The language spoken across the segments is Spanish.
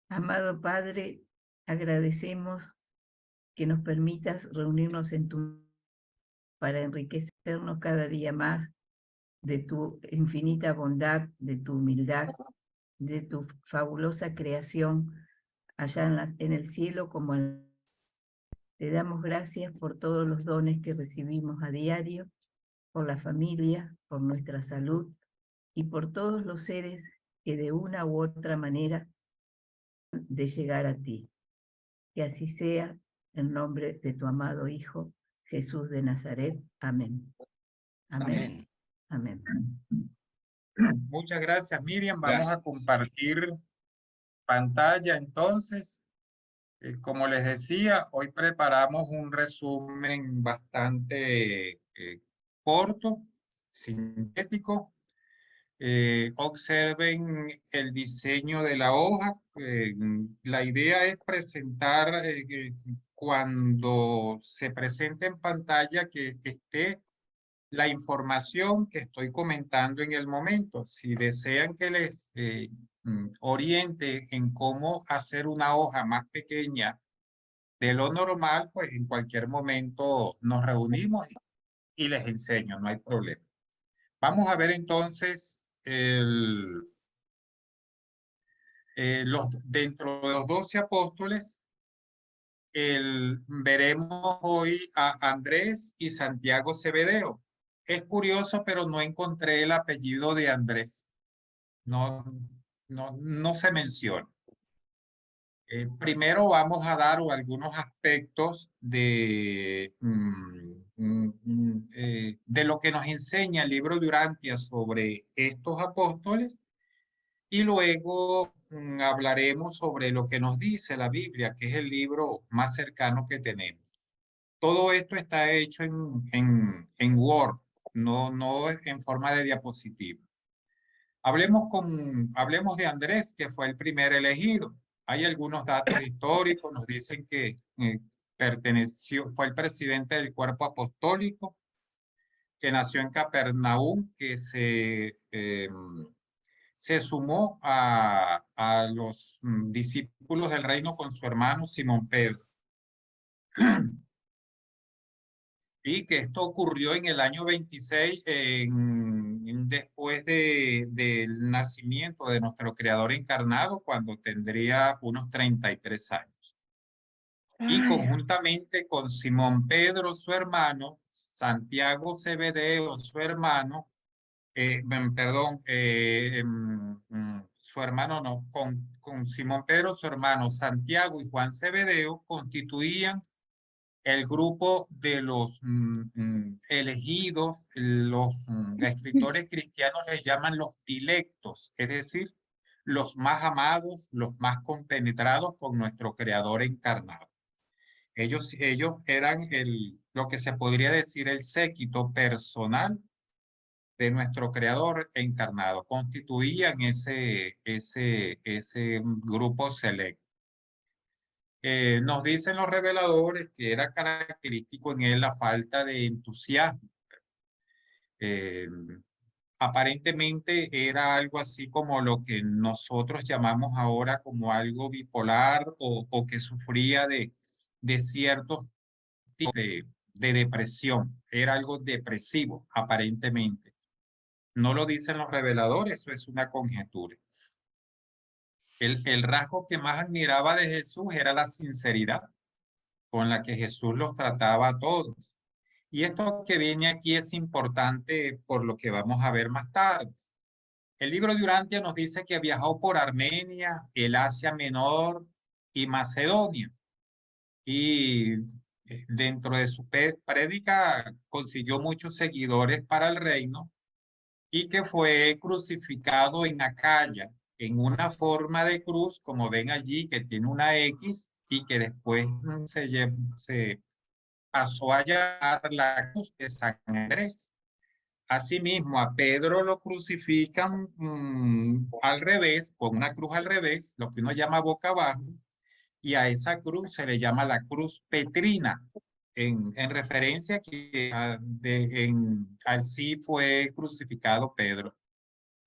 Amado Padre, agradecemos que nos permitas reunirnos en para enriquecernos cada día más de tu infinita bondad, de tu humildad, de tu fabulosa creación allá en el cielo como en... Te damos gracias por todos los dones que recibimos a diario, por la familia, por nuestra salud y por todos los seres que de una u otra manera de llegar a ti. Que así sea, en nombre de tu amado Hijo, Jesús de Nazaret. Amén. Amén. Amén. Amén. Muchas gracias, Miriam. Vamos a Gracias. compartir pantalla entonces. Como les decía, hoy preparamos un resumen bastante corto, sintético. Observen el diseño de la hoja. La idea es presentar, cuando se presente en pantalla, que esté la información que estoy comentando en el momento. Si desean que les oriente en cómo hacer una hoja más pequeña de lo normal, pues en cualquier momento nos reunimos y les enseño, no hay problema. Vamos a ver entonces dentro de los 12 apóstoles, veremos hoy a Andrés y Santiago Zebedeo. Es curioso, pero no encontré el apellido de Andrés. No, no se menciona. Primero vamos a dar algunos aspectos de lo que nos enseña el libro de Urantia sobre estos apóstoles, y luego hablaremos sobre lo que nos dice la Biblia, que es el libro más cercano que tenemos. Todo esto está hecho en Word, no en forma de diapositiva. Hablemos de Andrés, que fue el primer elegido. Hay algunos datos históricos, nos dicen que fue el presidente del cuerpo apostólico, que nació en Capernaum, que se sumó a los discípulos del reino con su hermano Simón Pedro. Y que esto ocurrió en el año 26, después del nacimiento de nuestro Creador encarnado, cuando tendría unos 33 años. Y conjuntamente con Simón Pedro, su hermano, Santiago Zebedeo, su hermano, su hermano no, con Simón Pedro, su hermano, Santiago y Juan Zebedeo constituían el grupo de los elegidos. Los escritores cristianos les llaman los dilectos, es decir, los más amados, los más compenetrados con nuestro Creador encarnado. Ellos eran lo que se podría decir el séquito personal de nuestro Creador encarnado, constituían ese grupo selecto. Nos dicen los reveladores que era característico en él la falta de entusiasmo. Aparentemente era algo así como lo que nosotros llamamos ahora como algo bipolar, o que sufría de ciertos tipos de depresión. Era algo depresivo, aparentemente. No lo dicen los reveladores, eso es una conjetura. El rasgo que más admiraba de Jesús era la sinceridad con la que Jesús los trataba a todos. Y esto que viene aquí es importante por lo que vamos a ver más tarde. El libro de Urantia nos dice que viajó por Armenia, el Asia Menor y Macedonia. Y dentro de su prédica consiguió muchos seguidores para el reino, y que fue crucificado en Acaya, en una forma de cruz, como ven allí, que tiene una X, y que después se pasó a llamar la cruz de San Andrés. Asimismo, a Pedro lo crucifican al revés, con una cruz al revés, lo que uno llama boca abajo, y a esa cruz se le llama la cruz petrina, en referencia a que así fue crucificado Pedro.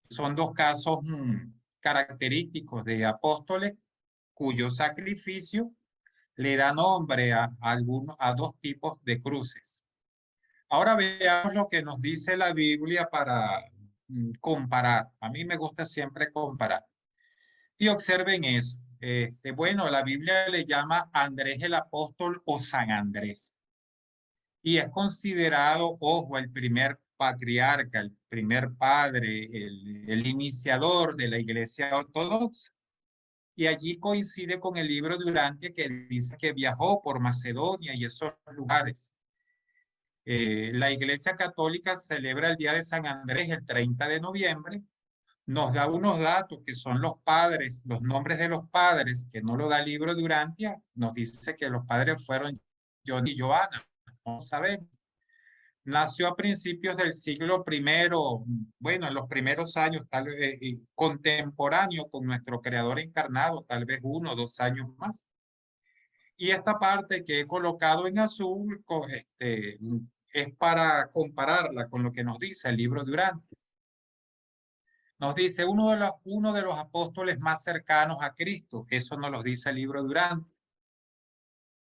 Son dos casos característicos de apóstoles cuyo sacrificio le da nombre a dos tipos de cruces. Ahora veamos lo que nos dice la Biblia para comparar. A mí me gusta siempre comparar. Y observen eso. Bueno, la Biblia le llama Andrés el apóstol o San Andrés. Y es considerado, ojo, el primer patriarca, el primer padre, el iniciador de la Iglesia Ortodoxa. Y allí coincide con el libro de Urantia que dice que viajó por Macedonia y esos lugares. La Iglesia Católica celebra el Día de San Andrés el 30 de noviembre. Nos da unos datos que son los padres, los nombres de los padres, que no lo da el libro de Urantia. Nos dice que los padres fueron John y Joana. No sabemos. Nació a principios del siglo primero, bueno, en los primeros años, tal vez contemporáneo con nuestro creador encarnado, tal vez 1 o 2 años más. Y esta parte que he colocado en azul es para compararla con lo que nos dice el libro de Urantia. Nos dice uno de los apóstoles más cercanos a Cristo. Eso nos lo dice el libro de Urantia.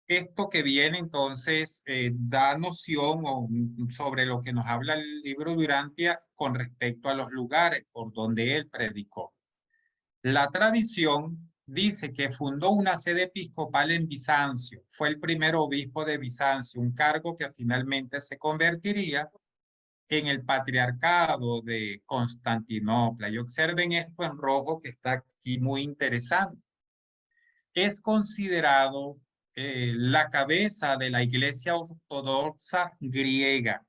Esto que viene entonces da noción sobre lo que nos habla el libro de Urantia con respecto a los lugares por donde él predicó. La tradición dice que fundó una sede episcopal en Bizancio. Fue el primer obispo de Bizancio, un cargo que finalmente se convertiría en el patriarcado de Constantinopla. Y observen esto en rojo que está aquí muy interesante. Es considerado la cabeza de la Iglesia Ortodoxa griega,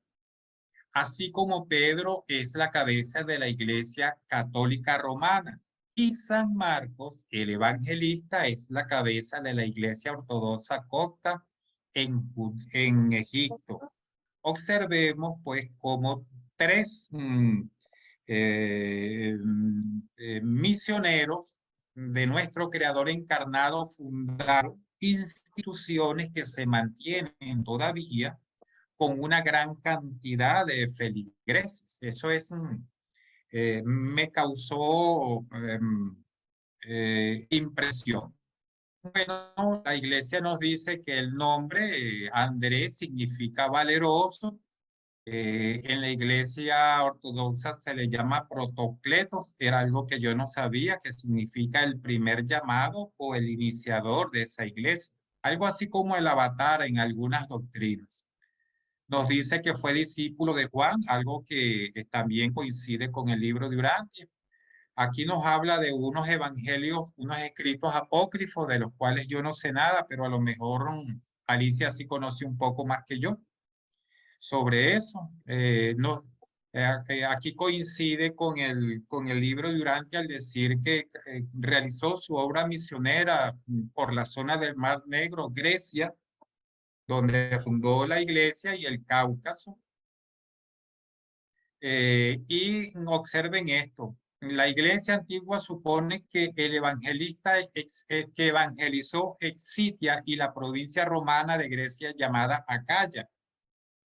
así como Pedro es la cabeza de la Iglesia Católica Romana. Y San Marcos, el evangelista, es la cabeza de la Iglesia Ortodoxa copta en Egipto. Observemos pues como tres misioneros de nuestro Creador encarnado fundaron instituciones que se mantienen todavía con una gran cantidad de feligreses. Eso es, me causó impresión. Bueno, la iglesia nos dice que el nombre Andrés significa valeroso. En la iglesia ortodoxa se le llama protocletos, era algo que yo no sabía, que significa el primer llamado o el iniciador de esa iglesia. Algo así como el avatar en algunas doctrinas. Nos dice que fue discípulo de Juan, algo que también coincide con el libro de Urantia. Aquí nos habla de unos evangelios, unos escritos apócrifos de los cuales yo no sé nada, pero a lo mejor Alicia sí conoce un poco más que yo sobre eso. Aquí coincide con el libro de Urantia al decir que realizó su obra misionera por la zona del Mar Negro, Grecia, donde fundó la iglesia, y el Cáucaso. Y observen esto. La iglesia antigua supone que el evangelista que evangelizó Excitia y la provincia romana de Grecia llamada Acaya.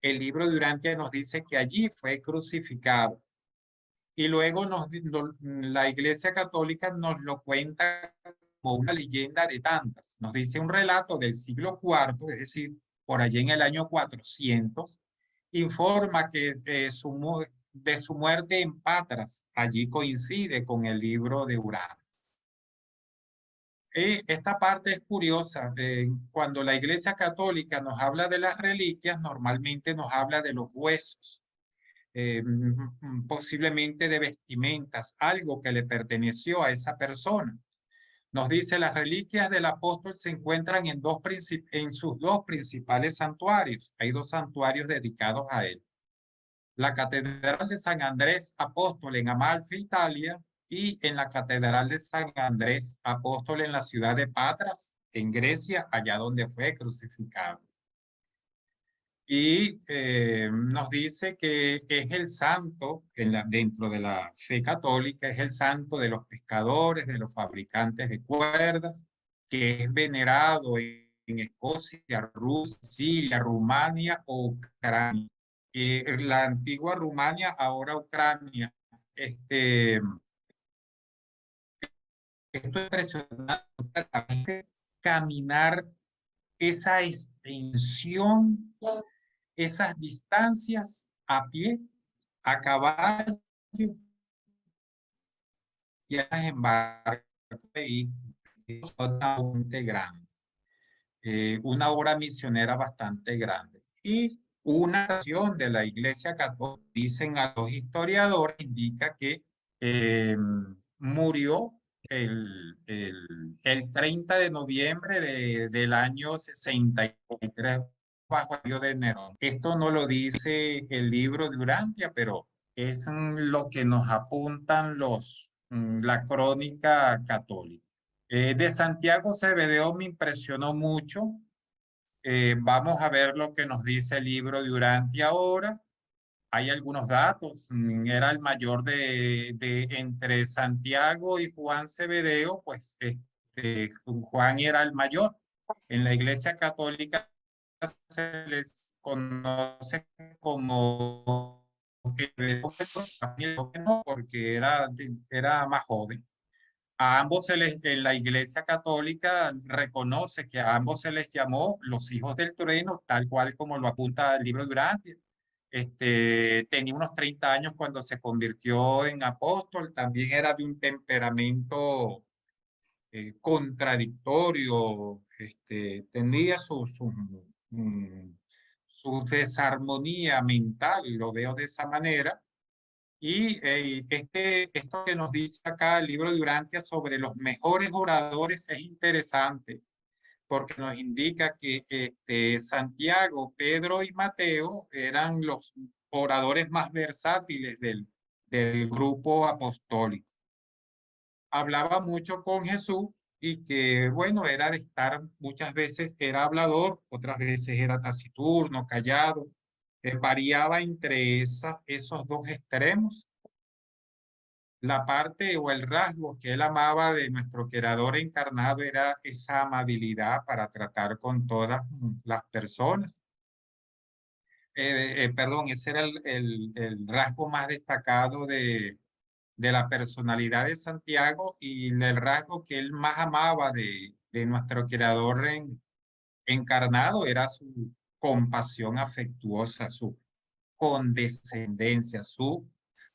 El libro de Urantia nos dice que allí fue crucificado. Y luego la Iglesia Católica nos lo cuenta como una leyenda de tantas. Nos dice un relato del siglo IV, es decir, por allí en el año 400, informa que de su muerte en Patras, allí coincide con el libro de Urantia. Esta parte es curiosa. Cuando la Iglesia Católica nos habla de las reliquias, normalmente nos habla de los huesos, posiblemente de vestimentas, algo que le perteneció a esa persona. Nos dice, las reliquias del apóstol se encuentran en sus dos principales santuarios. Hay dos santuarios dedicados a él. La Catedral de San Andrés Apóstol en Amalfi, Italia, y en la Catedral de San Andrés Apóstol en la ciudad de Patras, en Grecia, allá donde fue crucificado. Y nos dice que es el santo, dentro de la fe católica, es el santo de los pescadores, de los fabricantes de cuerdas, que es venerado en Escocia, Rusia, Siria, Rumania o Ucrania. La antigua Rumania, ahora Ucrania. Esto es impresionante, caminar esa extensión, esas distancias a pie, a caballo y a embarcar vehículos bastante grande. Una obra misionera bastante grande. Y una acción de la Iglesia Católica, dicen a los historiadores, indica que murió el 30 de noviembre del año 63 bajo el Río de Nerón. Esto no lo dice el libro de Urantia, pero es lo que nos apuntan la crónica católica. De Santiago Cebedeo me impresionó mucho. Vamos a ver lo que nos dice el libro de Urantia ahora. Hay algunos datos. Era el mayor de entre Santiago y Juan Cebedeo, pues Juan era el mayor. En la Iglesia Católica se les conoce como porque era más joven. A ambos en la Iglesia Católica reconoce que a ambos se les llamó los hijos del trueno, tal cual como lo apunta el libro de Urantia. Tenía unos 30 años cuando se convirtió en apóstol, también era de un temperamento contradictorio, tenía su desarmonía mental, lo veo de esa manera. Y esto que nos dice acá el libro de Urantia sobre los mejores oradores es interesante, porque nos indica que Santiago, Pedro y Mateo eran los oradores más versátiles del grupo apostólico. Hablaba mucho con Jesús y que, bueno, era de estar, muchas veces era hablador, otras veces era taciturno, callado, variaba entre esos dos extremos. La parte o el rasgo que él amaba de nuestro creador encarnado era esa amabilidad para tratar con todas las personas. Perdón, ese era el rasgo más destacado de la personalidad de Santiago y el rasgo que él más amaba de nuestro creador encarnado era su compasión afectuosa, su condescendencia, su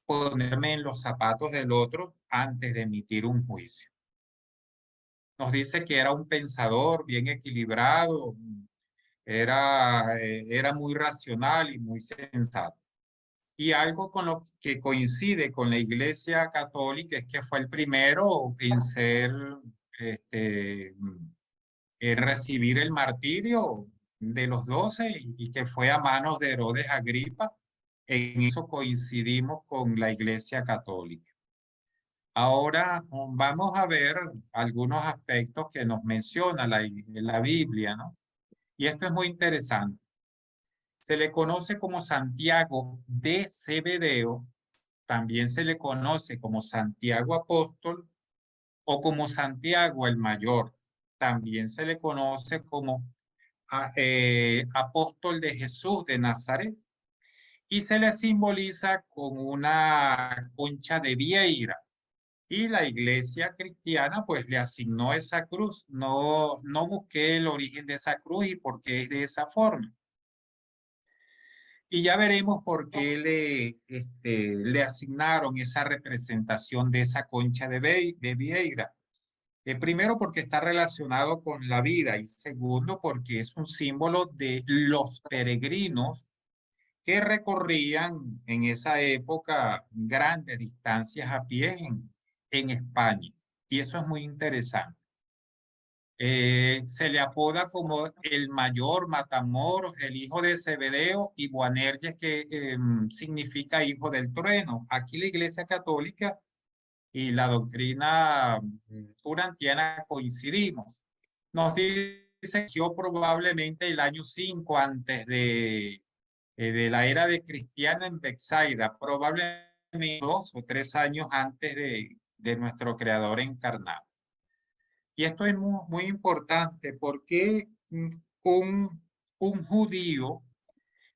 ponerme en los zapatos del otro antes de emitir un juicio. Nos dice que era un pensador bien equilibrado, era muy racional y muy sensato. Y algo con lo que coincide con la Iglesia Católica es que fue el primero en en recibir el martirio de los 12 y que fue a manos de Herodes Agripa. En eso coincidimos con la Iglesia Católica. Ahora vamos a ver algunos aspectos que nos menciona la Biblia, ¿no? Y esto es muy interesante. Se le conoce como Santiago de Cebedeo, también se le conoce como Santiago Apóstol o como Santiago el Mayor. También se le conoce como Apóstol de Jesús de Nazaret y se le simboliza con una concha de vieira. Y la iglesia cristiana pues le asignó esa cruz. No busqué el origen de esa cruz y por qué es de esa forma. Y ya veremos por qué le asignaron esa representación de esa concha de vieira. Primero porque está relacionado con la vida y segundo porque es un símbolo de los peregrinos que recorrían en esa época grandes distancias a pie en España. Y eso es muy interesante. Se le apoda como el mayor Matamoros, el hijo de Zebedeo, y Boanerges, que significa hijo del trueno. Aquí la Iglesia Católica y la doctrina urantiana coincidimos. Nos dice que nació probablemente el año 5 antes de la era de Cristiana en Bethsaida, probablemente 2 o 3 años antes de nuestro creador encarnado. Y esto es muy importante porque un judío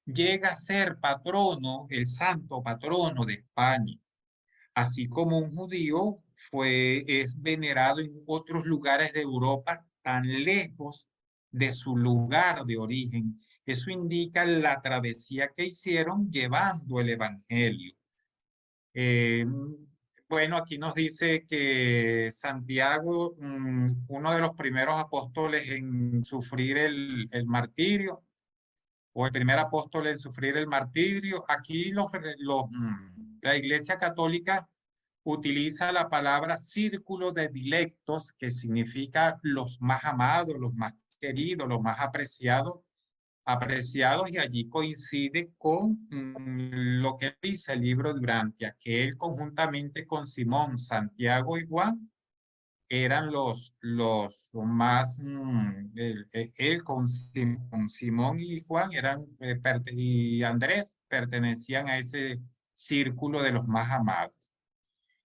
llega a ser patrono, el santo patrono de España, así como un judío es venerado en otros lugares de Europa tan lejos de su lugar de origen. Eso indica la travesía que hicieron llevando el evangelio. Bueno, aquí nos dice que Santiago, uno de los primeros apóstoles en sufrir el martirio, o el primer apóstol en sufrir el martirio. Aquí la Iglesia Católica utiliza la palabra círculo de dilectos, que significa los más amados, los más queridos, los más apreciados, y allí coincide con lo que dice el libro de Urantia, que él conjuntamente con Simón, Santiago y Juan eran los más, él con Simón y Juan eran, y Andrés pertenecían a ese círculo de los más amados.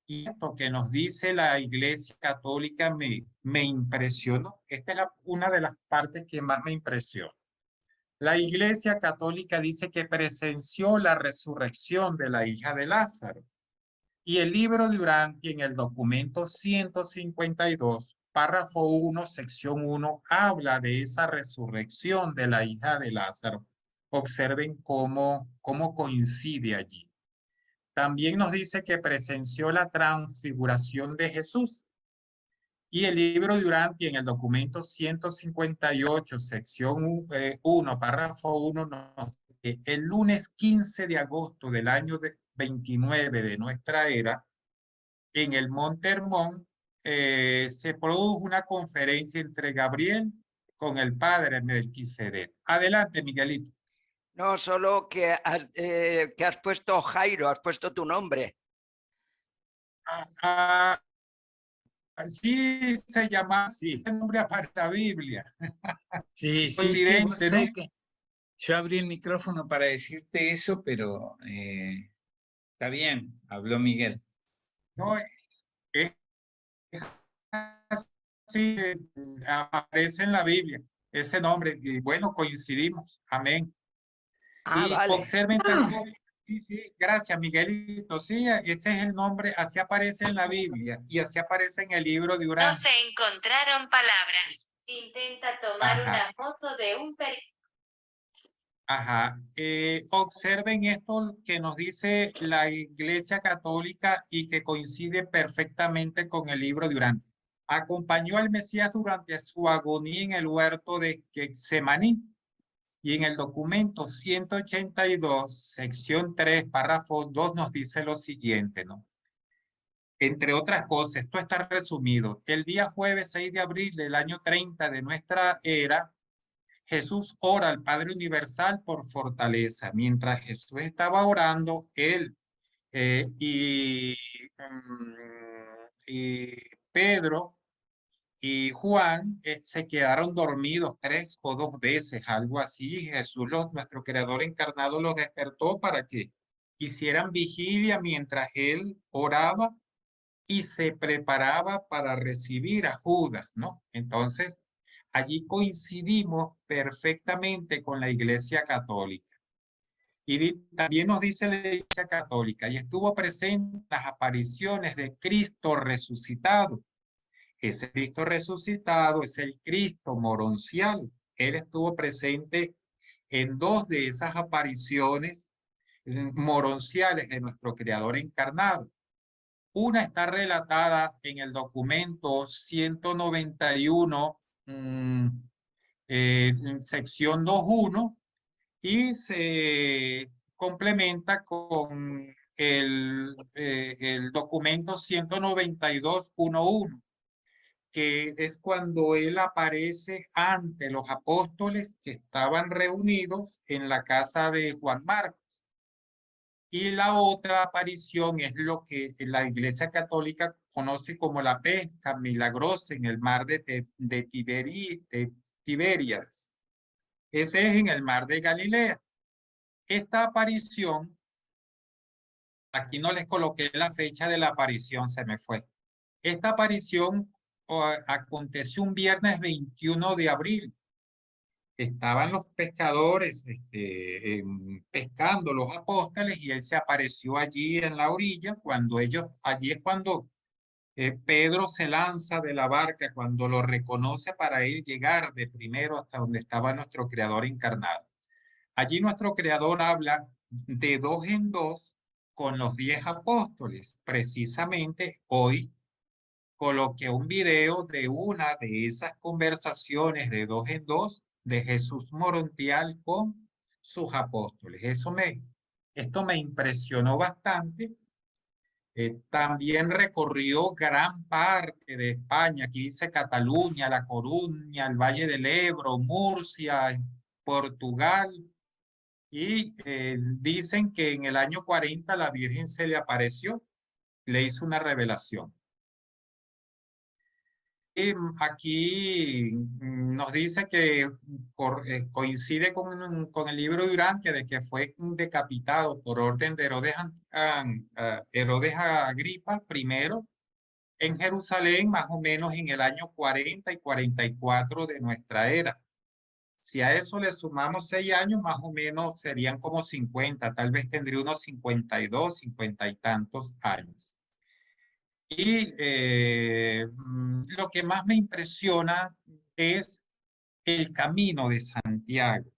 Y esto que nos dice la Iglesia Católica me impresionó. Esta es una de las partes que más me impresionó. La Iglesia Católica dice que presenció la resurrección de la hija de Lázaro. Y el libro de Urantia, en el documento 152, párrafo 1, sección 1, habla de esa resurrección de la hija de Lázaro. Observen cómo coincide allí. También nos dice que presenció la transfiguración de Jesús. Y el libro de Urantia, en el documento 158, sección 1, párrafo 1, nos dice que el lunes 15 de agosto del año 29 de nuestra era, en el Monte Hermón, se produjo una conferencia entre Gabriel con el padre Melquisedec. Adelante, Miguelito. No, solo que has puesto Jairo, has puesto tu nombre. Sí, se llama así, el nombre para la Biblia. Sí, sí, Evidente, sí, ¿no? que yo abrí el micrófono para decirte eso, pero está bien, habló Miguel. No, es así, aparece en la Biblia ese nombre, y bueno, coincidimos, amén. Y Vale. observen también, sí, gracias Miguelito, sí, ese es el nombre, así aparece en la Biblia y así aparece en el libro de Urantia. No se encontraron palabras. Intenta tomar Ajá. una foto de un Ajá. Observen esto que nos dice la Iglesia Católica y que coincide perfectamente con el libro de Urantia. Acompañó al Mesías durante su agonía en el huerto de Getsemaní. Y en el documento 182, sección 3, párrafo 2, nos dice lo siguiente, ¿no? Entre otras cosas, esto está resumido. El día jueves 6 de abril del año 30 de nuestra era, Jesús ora al Padre Universal por fortaleza. Mientras Jesús estaba orando, él y Pedro y Juan se quedaron dormidos 3 o 2 veces, algo así. Jesús, nuestro Creador encarnado, los despertó para que hicieran vigilia mientras él oraba y se preparaba para recibir a Judas, ¿no? Entonces, allí coincidimos perfectamente con la Iglesia Católica. Y también nos dice la Iglesia Católica, y estuvo presente en las apariciones de Cristo resucitado. Ese Cristo resucitado es el Cristo moroncial. Él estuvo presente en 2 de esas apariciones moronciales de nuestro Creador encarnado. Una está relatada en el documento 191, sección 2.1, y se complementa con el documento 192.1.1, que es cuando él aparece ante los apóstoles que estaban reunidos en la casa de Juan Marcos. Y la otra aparición es lo que la Iglesia Católica conoce como la pesca milagrosa en el mar de Tiberias. Ese es en el mar de Galilea. Esta aparición, aquí no les coloqué la fecha de la aparición, se me fue. Esta aparición aconteció un viernes 21 de abril. Estaban los pescadores pescando los apóstoles y él se apareció allí en la orilla. Allí es cuando Pedro se lanza de la barca cuando lo reconoce para ir llegar de primero hasta donde estaba nuestro Creador encarnado. Allí nuestro Creador habla de 2 en 2 con los 10 apóstoles. Precisamente hoy coloqué un video de una de esas conversaciones de 2 en 2 de Jesús Morontial con sus apóstoles. Esto me impresionó bastante. También recorrió gran parte de España. Aquí dice Cataluña, La Coruña, el Valle del Ebro, Murcia, Portugal. Y dicen que en el año 40 la Virgen se le apareció, le hizo una revelación. Y aquí nos dice que coincide con el libro de Urantia de que fue decapitado por orden de Herodes Agripa I en Jerusalén, más o menos en el año 40 y 44 de nuestra era. Si a eso le sumamos 6 años, más o menos serían como 50, tal vez tendría unos 52, 50 y tantos años. Y lo que más me impresiona es el camino de Santiago.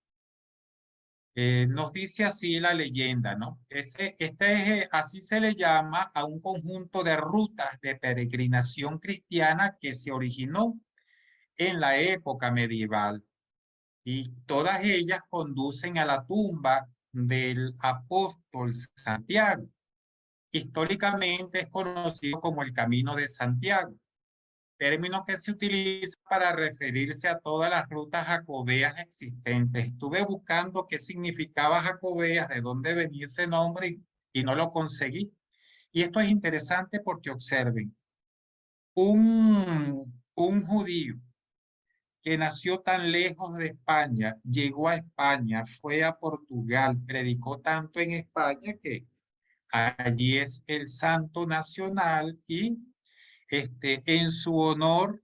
Nos dice así la leyenda, ¿no? Así se le llama a un conjunto de rutas de peregrinación cristiana que se originó en la época medieval. Y todas ellas conducen a la tumba del apóstol Santiago. Históricamente es conocido como el Camino de Santiago, término que se utiliza para referirse a todas las rutas jacobeas existentes. Estuve buscando qué significaba jacobeas, de dónde venía ese nombre y no lo conseguí. Y esto es interesante porque observen, un judío que nació tan lejos de España, llegó a España, fue a Portugal, predicó tanto en España que allí es el santo nacional y en su honor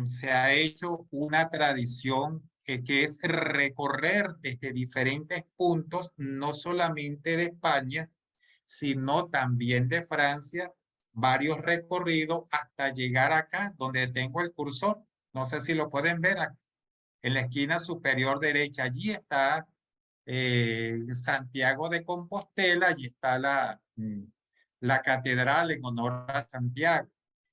se ha hecho una tradición que es recorrer desde diferentes puntos, no solamente de España, sino también de Francia, varios recorridos hasta llegar acá, donde tengo el cursor. No sé si lo pueden ver aquí, en la esquina superior derecha. Allí está Santiago de Compostela, allí está la catedral en honor a Santiago.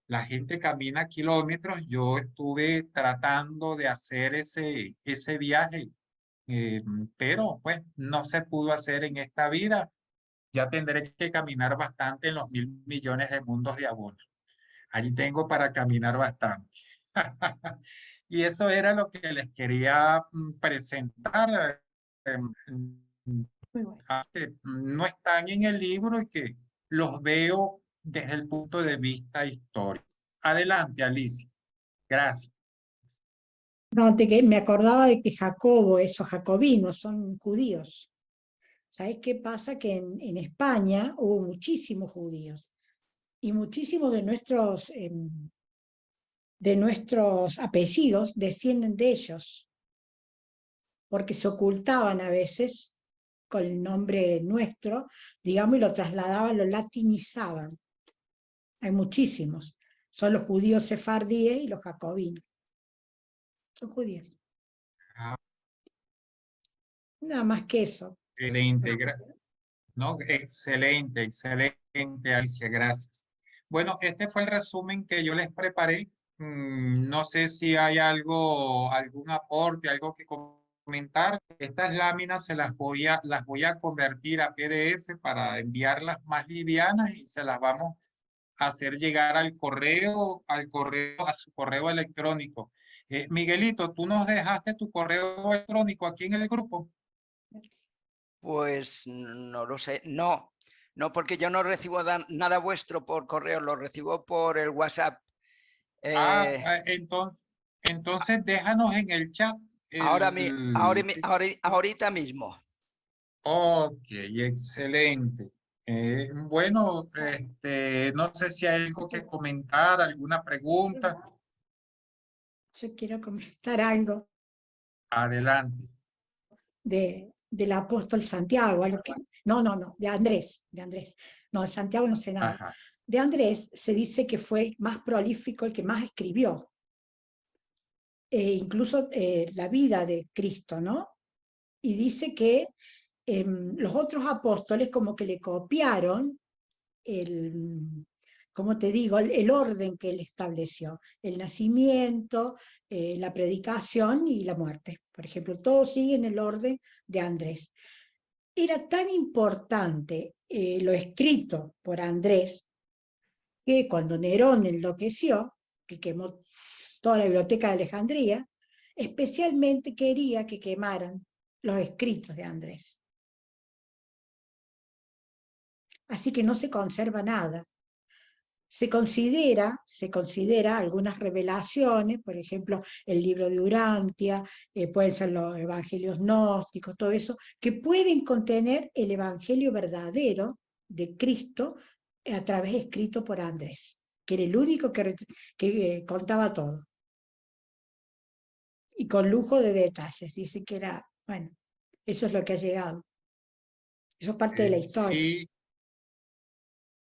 La gente camina kilómetros. Yo estuve tratando de hacer ese viaje, pero pues no se pudo hacer en esta vida. Ya tendré que caminar bastante en los 1.000.000.000 de mundos de abono. Allí tengo para caminar bastante. Y eso era lo que les quería presentar. Que no están en el libro y que los veo desde el punto de vista histórico. Adelante, Alicia. Gracias. No, me acordaba de que Jacobo, esos jacobinos, son judíos. ¿Sabés qué pasa? Que en España hubo muchísimos judíos y muchísimos de nuestros apellidos descienden de ellos, porque se ocultaban a veces con el nombre nuestro, digamos, y lo trasladaban, lo latinizaban. Hay muchísimos. Son los judíos sefardíes y los jacobinos. Son judíos. Nada más que eso. Excelente, no, excelente, excelente, Alicia, gracias. Bueno, este fue el resumen que yo les preparé. No sé si hay algún aporte, algo que comentar. Estas láminas las voy a convertir a PDF para enviarlas más livianas y se las vamos a hacer llegar al correo, a su correo electrónico. Miguelito, ¿tú nos dejaste tu correo electrónico aquí en el grupo? Pues no lo sé, no, porque yo no recibo nada vuestro por correo, lo recibo por el WhatsApp. Entonces déjanos en el chat. Ahorita mismo. Ok, excelente. Bueno, no sé si hay algo que comentar, alguna pregunta. Yo quiero comentar algo Adelante. del apóstol Santiago. No, de Andrés. No, de Santiago no sé nada. Ajá. de Andrés se dice que fue el más prolífico, el que más escribió. Incluso la vida de Cristo, ¿no? Y dice que los otros apóstoles como que le copiaron como te digo, el orden que él estableció, el nacimiento, la predicación y la muerte. Por ejemplo, todos siguen el orden de Andrés. Era tan importante lo escrito por Andrés que cuando Nerón enloqueció, que quemó toda la biblioteca de Alejandría, especialmente quería que quemaran los escritos de Andrés. Así que no se conserva nada. Se considera algunas revelaciones, por ejemplo, el libro de Urantia, pueden ser los evangelios gnósticos, todo eso, que pueden contener el evangelio verdadero de Cristo a través escrito por Andrés, que era el único que contaba todo. Y con lujo de detalles. Dice que era, bueno, eso es lo que ha llegado. Eso es parte de la historia. Sí,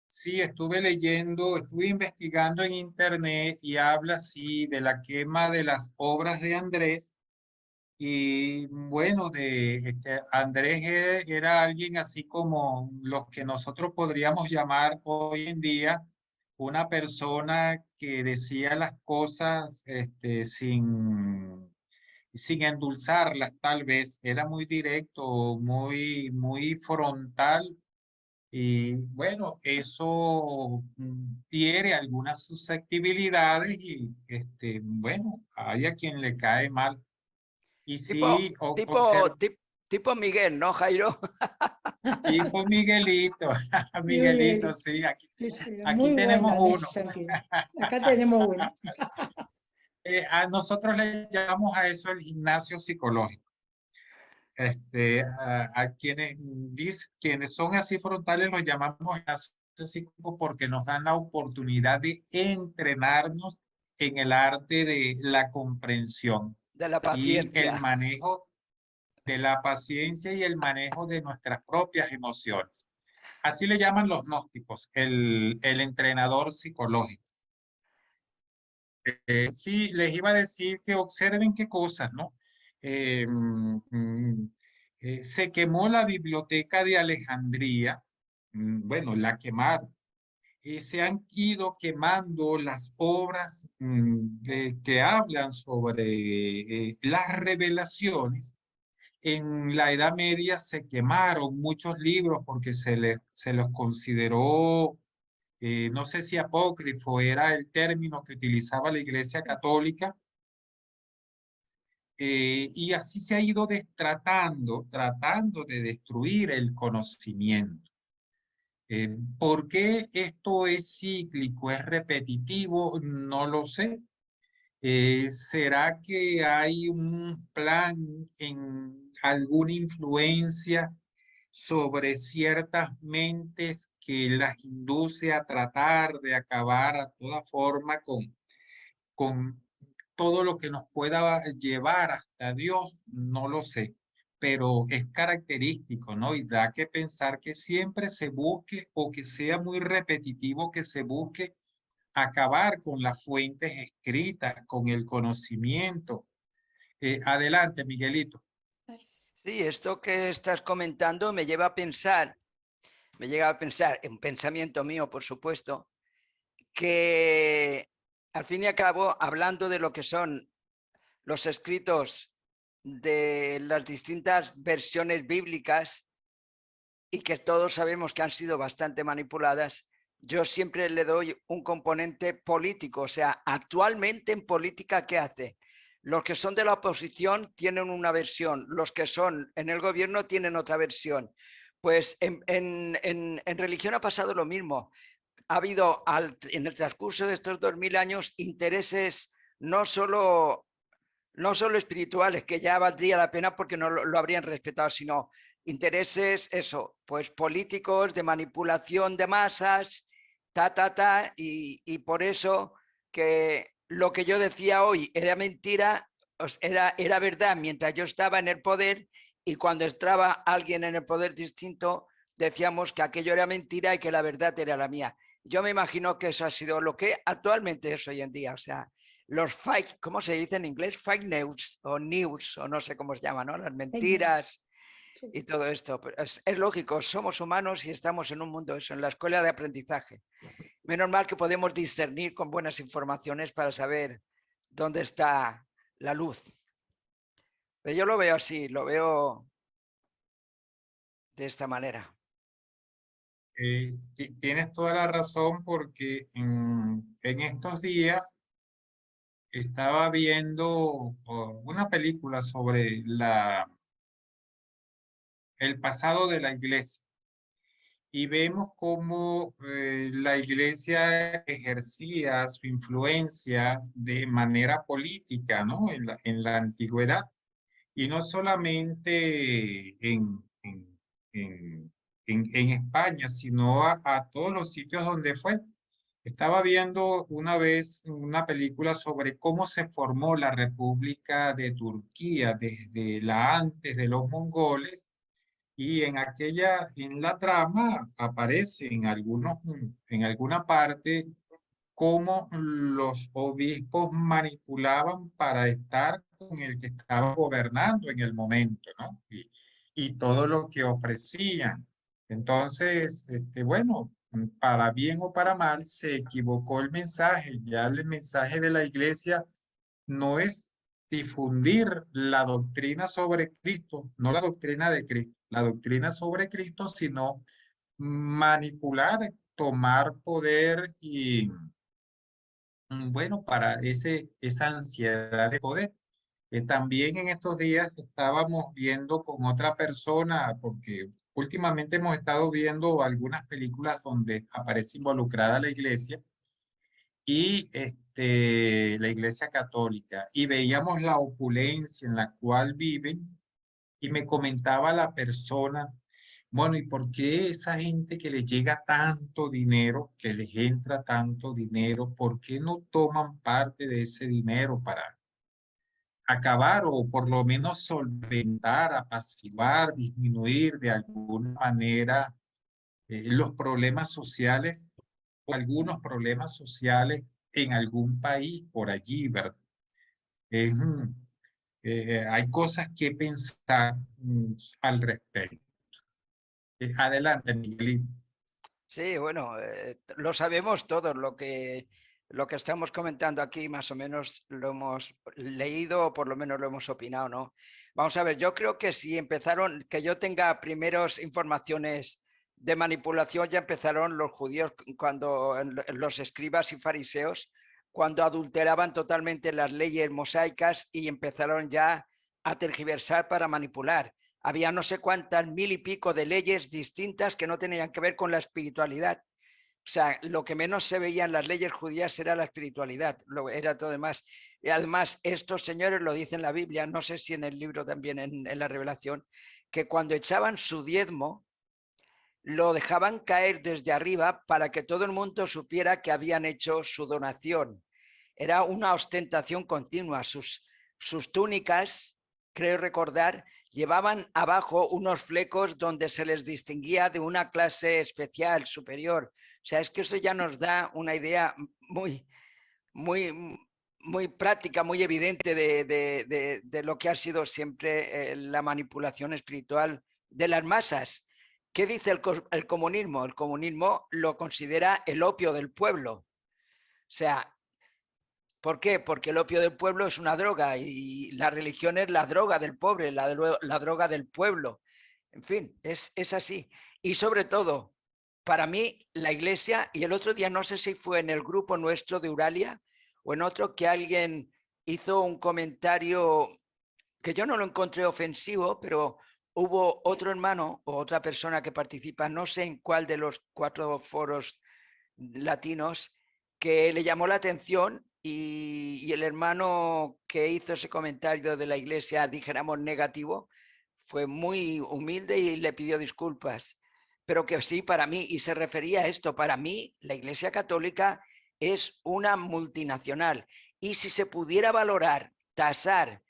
sí, estuve leyendo, estuve investigando en internet y habla así de la quema de las obras de Andrés. Y bueno, Andrés era alguien así como los que nosotros podríamos llamar hoy en día una persona que decía las cosas sin endulzarlas, tal vez. Era muy directo, muy frontal. Y bueno, eso hiere algunas susceptibilidades y bueno, hay a quien le cae mal. Y sí, Tipo Miguel, ¿no, Jairo? tipo Miguelito, Miguelito, sí, aquí Muy tenemos bueno en ese uno. sentido. Acá tenemos uno. A nosotros le llamamos a eso el gimnasio psicológico. A quienes son así frontales los llamamos gimnasio psicológico porque nos dan la oportunidad de entrenarnos en el arte de la comprensión De la y el paciencia. manejo de la paciencia y el manejo de nuestras propias emociones. Así le llaman los gnósticos, el entrenador psicológico. Sí, les iba a decir que observen qué cosas, ¿no? Se quemó la biblioteca de Alejandría, bueno, la quemaron. Se han ido quemando las obras que hablan sobre las revelaciones. En la Edad Media se quemaron muchos libros porque se los consideró, no sé si apócrifo era el término que utilizaba la Iglesia Católica, y así se ha ido tratando de destruir el conocimiento. ¿Por qué esto es cíclico, es repetitivo? No lo sé. ¿Será que hay un plan en alguna influencia sobre ciertas mentes que las induce a tratar de acabar a toda forma con todo lo que nos pueda llevar hasta Dios? No lo sé, pero es característico, ¿no? Y da que pensar que siempre se busque o que sea muy repetitivo que se busque acabar con las fuentes escritas, con el conocimiento. Adelante, Miguelito. Sí, esto que estás comentando me lleva a pensar, un pensamiento mío, por supuesto, que al fin y al cabo, hablando de lo que son los escritos de las distintas versiones bíblicas y que todos sabemos que han sido bastante manipuladas, yo siempre le doy un componente político. O sea, actualmente en política, ¿qué hace? Los que son de la oposición tienen una versión, los que son en el gobierno tienen otra versión. Pues en religión ha pasado lo mismo. Ha habido en el transcurso de estos 2000 años intereses no solo espirituales, que ya valdría la pena porque no lo habrían respetado, sino intereses, eso, pues políticos, de manipulación de masas, y por eso que lo que yo decía hoy era mentira, era verdad mientras yo estaba en el poder, y cuando entraba alguien en el poder distinto, decíamos que aquello era mentira y que la verdad era la mía. Yo me imagino que eso ha sido lo que actualmente es hoy en día. O sea, los fake, ¿cómo se dice en inglés? Fake news, o no sé cómo se llama, ¿no? Las mentiras y todo esto. Es lógico, somos humanos y estamos en un mundo, eso, en la escuela de aprendizaje. Menos mal que podemos discernir con buenas informaciones para saber dónde está la luz. Pero yo lo veo así, lo veo de esta manera. Tienes toda la razón porque en estos días estaba viendo una película sobre el pasado de la iglesia y vemos cómo la iglesia ejercía su influencia de manera política, ¿no? En la antigüedad. Y no solamente en España, sino a todos los sitios donde fue. Estaba viendo una vez una película sobre cómo se formó la República de Turquía desde la antes de los mongoles y en la trama aparece en alguna parte cómo los obispos manipulaban para estar con el que estaba gobernando en el momento, ¿no? Y todo lo que ofrecían. Entonces, bueno, para bien o para mal, se equivocó el mensaje. Ya el mensaje de la iglesia no es difundir la doctrina sobre Cristo, no la doctrina de Cristo, la doctrina sobre Cristo, sino manipular, tomar poder y bueno, para esa ansiedad de poder. También en estos días estábamos viendo con otra persona, porque últimamente hemos estado viendo algunas películas donde aparece involucrada la iglesia y la iglesia católica, y veíamos la opulencia en la cual viven, y me comentaba la persona, bueno, ¿y por qué esa gente que les llega tanto dinero, que les entra tanto dinero, por qué no toman parte de ese dinero para acabar o por lo menos solventar, apaciguar, disminuir de alguna manera los problemas sociales o algunos problemas sociales en algún país por allí, ¿verdad? Es, hay cosas que pensar al respecto. Adelante, Miguelito. Sí, bueno, lo sabemos todos, lo que estamos comentando aquí más o menos lo hemos leído o por lo menos lo hemos opinado, ¿no? Vamos a ver, yo creo que si empezaron, que yo tenga primeros informaciones de manipulación, ya empezaron los judíos cuando los escribas y fariseos, cuando adulteraban totalmente las leyes mosaicas y empezaron ya a tergiversar para manipular. Había no sé cuántas, 1000 y pico de leyes distintas que no tenían que ver con la espiritualidad. O sea, lo que menos se veía en las leyes judías era la espiritualidad, era todo demás. Y además, estos señores lo dicen en la Biblia, no sé si en el libro también, en la Revelación, que cuando echaban su diezmo, lo dejaban caer desde arriba para que todo el mundo supiera que habían hecho su donación. Era una ostentación continua. Sus túnicas, creo recordar, llevaban abajo unos flecos donde se les distinguía de una clase especial, superior. O sea, es que eso ya nos da una idea muy, muy, muy práctica, muy evidente de lo que ha sido siempre la manipulación espiritual de las masas. ¿Qué dice el comunismo? El comunismo lo considera el opio del pueblo. O sea, ¿por qué? Porque el opio del pueblo es una droga y la religión es la droga del pobre, la droga del pueblo. En fin, es así. Y sobre todo, para mí, la iglesia, y el otro día no sé si fue en el grupo nuestro de Uralia o en otro que alguien hizo un comentario que yo no lo encontré ofensivo, pero hubo otro hermano o otra persona que participa, no sé en cuál de los 4 foros latinos, que le llamó la atención y el hermano que hizo ese comentario de la iglesia, dijéramos negativo, fue muy humilde y le pidió disculpas. Pero que sí, para mí, y se refería a esto, para mí la Iglesia Católica es una multinacional. Y si se pudiera valorar, tasar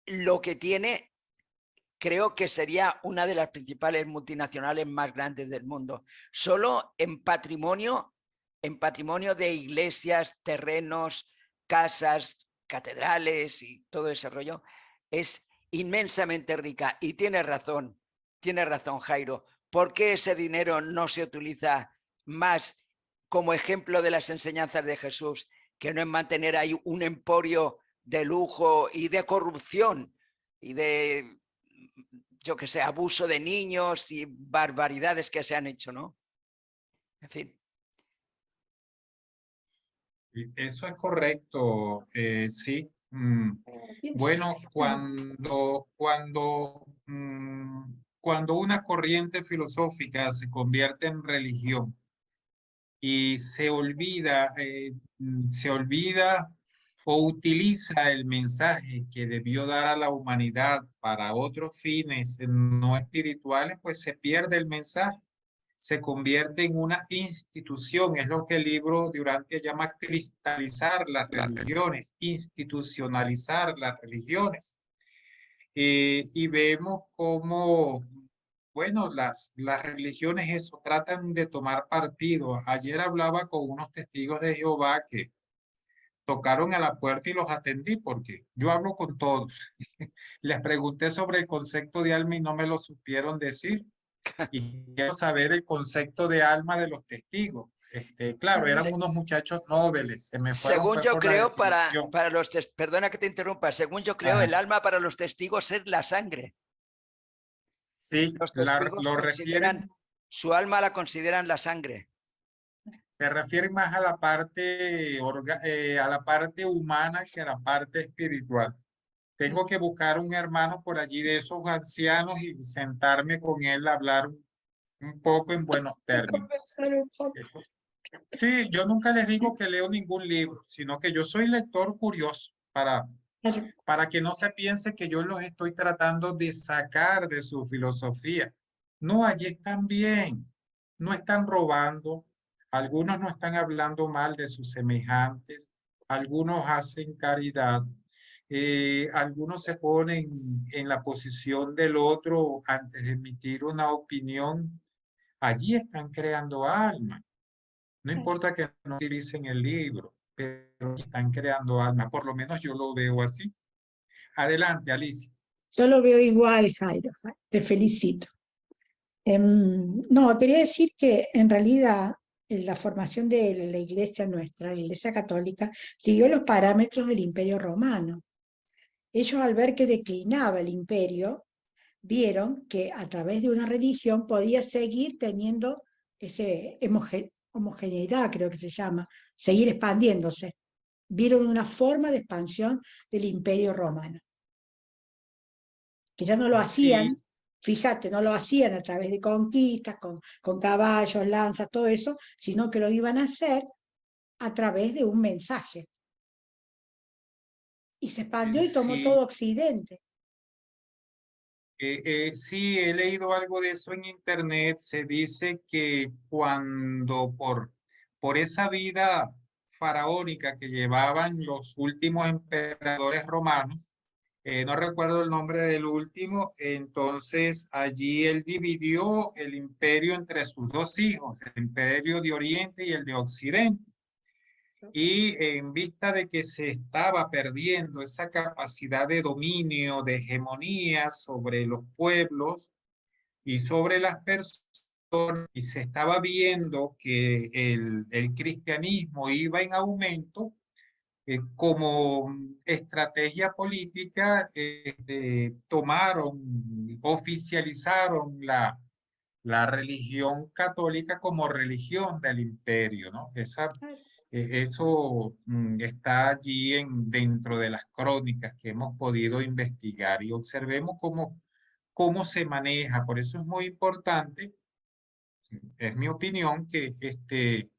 lo que tiene, creo que sería una de las principales multinacionales más grandes del mundo. Solo en patrimonio en patrimonio de iglesias, terrenos, casas, catedrales y todo ese rollo, es inmensamente rica. Y tiene razón Jairo. ¿Por qué ese dinero no se utiliza más como ejemplo de las enseñanzas de Jesús, que no en mantener ahí un emporio de lujo y de corrupción y de, yo que sé, abuso de niños y barbaridades que se han hecho, ¿no? En fin. Eso es correcto, sí. Bueno, cuando una corriente filosófica se convierte en religión y se olvida o utiliza el mensaje que debió dar a la humanidad para otros fines no espirituales, pues se pierde el mensaje, se convierte en una institución. Es lo que el libro de Urantia llama cristalizar las religiones, institucionalizar las religiones. Y vemos cómo, bueno, las religiones eso, tratan de tomar partido. Ayer hablaba con unos testigos de Jehová que tocaron a la puerta y los atendí porque yo hablo con todos. Les pregunté sobre el concepto de alma y no me lo supieron decir. Y quiero saber el concepto de alma de los testigos. Claro, eran unos muchachos nobles, se me fueron Según fue yo por la creo, definición. para los perdona que te interrumpa, según yo creo, Ajá. el alma para los testigos es la sangre. Sí, Los testigos lo consideran, refieren, su alma la consideran la sangre. se refieren más a la parte, a la parte humana que a la parte espiritual. Tengo que buscar un hermano por allí de esos ancianos y sentarme con él a hablar un poco en buenos términos. Sí, yo nunca les digo que leo ningún libro, sino que yo soy lector curioso para que no se piense que yo los estoy tratando de sacar de su filosofía. No, allí están bien, no están robando, algunos no están hablando mal de sus semejantes, algunos hacen caridad, algunos se ponen en la posición del otro antes de emitir una opinión. Allí están creando alma. No importa que no utilicen el libro, pero están creando alma. Por lo menos yo lo veo así. Adelante, Alicia. Yo lo veo igual, Jairo, te felicito. No, quería decir que en realidad la formación de la iglesia nuestra, la iglesia católica, siguió los parámetros del Imperio Romano. Ellos al ver que declinaba el imperio, vieron que a través de una religión podía seguir teniendo ese homogeneidad, creo que se llama, seguir expandiéndose. Vieron una forma de expansión del Imperio Romano, que ya no lo hacían, Sí, fíjate, no lo hacían a través de conquistas, con caballos, lanzas, todo eso, sino que lo iban a hacer a través de un mensaje. Y se expandió y tomó sí, todo Occidente. sí, he leído algo de eso en internet. Se dice que cuando por esa vida faraónica que llevaban los últimos emperadores romanos, no recuerdo el nombre del último, entonces allí él dividió el imperio entre sus dos hijos, el imperio de Oriente y el de Occidente. Y en vista de que se estaba perdiendo esa capacidad de dominio, de hegemonía sobre los pueblos y sobre las personas, y se estaba viendo que el cristianismo iba en aumento, como estrategia política, tomaron, oficializaron la religión católica como religión del imperio, ¿no? Eso está allí dentro de las crónicas que hemos podido investigar y observemos cómo se maneja. Por eso es muy importante, es mi opinión, que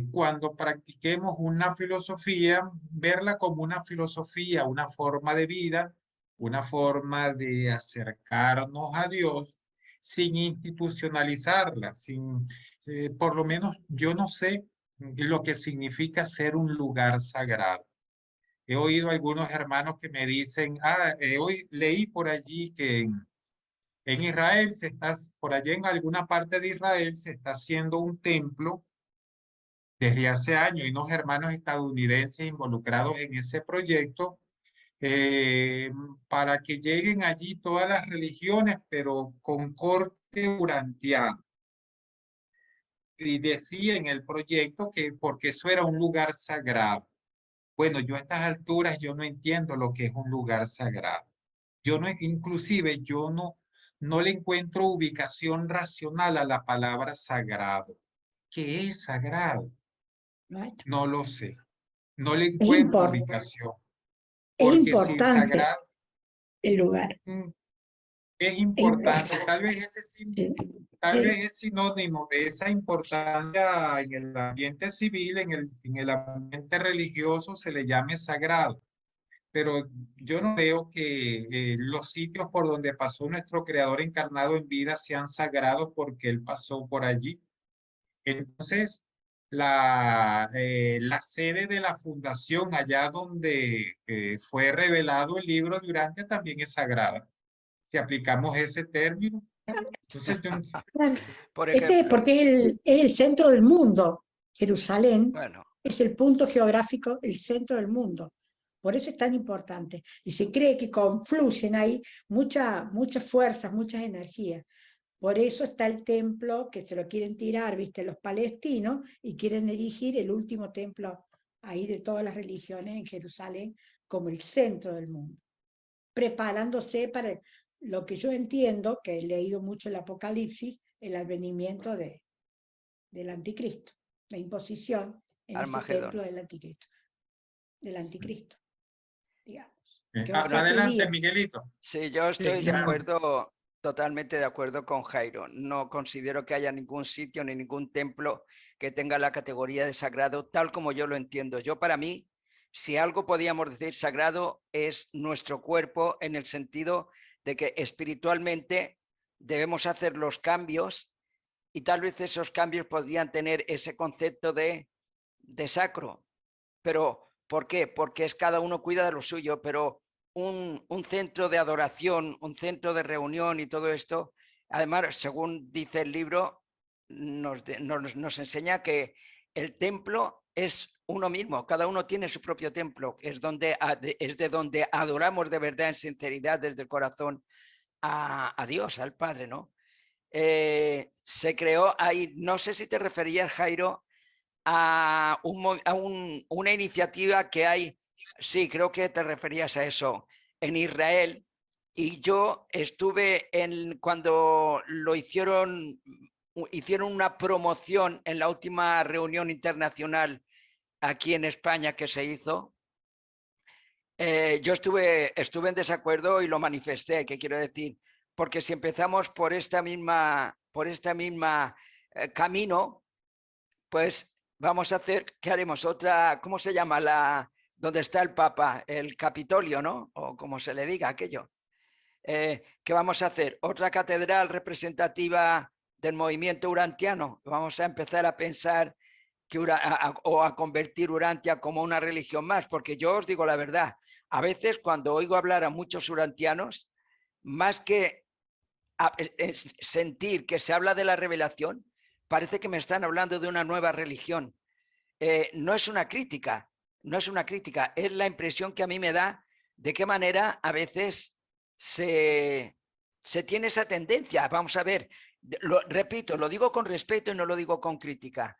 cuando practiquemos una filosofía, verla como una filosofía, una forma de vida, una forma de acercarnos a Dios sin institucionalizarla, por lo menos yo no sé lo que significa ser un lugar sagrado. He oído algunos hermanos que me dicen, hoy leí por allí que en Israel por allí en alguna parte de Israel se está haciendo un templo desde hace años. Hay unos hermanos estadounidenses involucrados en ese proyecto para que lleguen allí todas las religiones, pero con corte urantiano. Y decía en el proyecto que porque eso era un lugar sagrado. Bueno, yo a estas alturas yo no entiendo lo que es un lugar sagrado. Yo no, inclusive yo no le encuentro ubicación racional a la palabra sagrado. ¿Qué es sagrado? Right. No lo sé. No le Es, encuentro ubicación. es Porque si importante sagrado el lugar. es importante, tal vez ese Sí. tal Sí. vez es sinónimo de esa importancia en el ambiente civil, en el ambiente religioso se le llame sagrado. Pero yo no veo que los sitios por donde pasó nuestro Creador encarnado en vida sean sagrados porque Él pasó por allí. Entonces, la sede de la fundación, allá donde fue revelado el libro de Urantia, también es sagrada. Si aplicamos ese término, entonces Por ejemplo, Porque es el centro del mundo. Jerusalén bueno, es el punto geográfico, el centro del mundo. Por eso es tan importante. Y se cree que confluyen ahí muchas fuerzas, muchas energías. Por eso está el templo que se lo quieren tirar, viste, los palestinos, y quieren erigir el último templo ahí de todas las religiones en Jerusalén como el centro del mundo, preparándose para lo que yo entiendo, que he leído mucho el Apocalipsis, el advenimiento del anticristo, la imposición en ese templo Armagedón. del anticristo, digamos. Que va a ser adelante, judía. Miguelito. Sí, yo estoy de Gracias. acuerdo, totalmente de acuerdo con Jairo. No considero que haya ningún sitio ni ningún templo que tenga la categoría de sagrado, tal como yo lo entiendo. Yo, para mí, si algo podíamos decir sagrado, es nuestro cuerpo, en el sentido de que espiritualmente debemos hacer los cambios, y tal vez esos cambios podrían tener ese concepto de sacro. Pero, ¿por qué? Porque es cada uno cuida de lo suyo, pero un centro de adoración, un centro de reunión y todo esto, además, según dice el libro, nos enseña que el templo es uno mismo, cada uno tiene su propio templo, es de donde adoramos de verdad, en sinceridad, desde el corazón a Dios, al Padre, ¿no? Se creó ahí, no sé si te referías, Jairo, a una iniciativa que hay, sí, creo que te referías a eso, en Israel, y yo estuve cuando hicieron una promoción en la última reunión internacional aquí en España que se hizo. Yo estuve en desacuerdo y lo manifesté, ¿qué quiero decir? Porque si empezamos por esta misma camino, pues vamos a hacer, ¿qué haremos? Otra, ¿cómo se llama? Donde está el Papa, el Capitolio, ¿no? O como se le diga aquello. ¿Qué vamos a hacer? Otra catedral representativa del movimiento urantiano. Vamos a empezar a pensar o a convertir Urantia como una religión más, porque yo os digo la verdad, a veces cuando oigo hablar a muchos urantianos, más que sentir que se habla de la revelación, parece que me están hablando de una nueva religión. No es una crítica, es la impresión que a mí me da de qué manera a veces se tiene esa tendencia. Vamos a ver, repito, lo digo con respeto y no lo digo con crítica.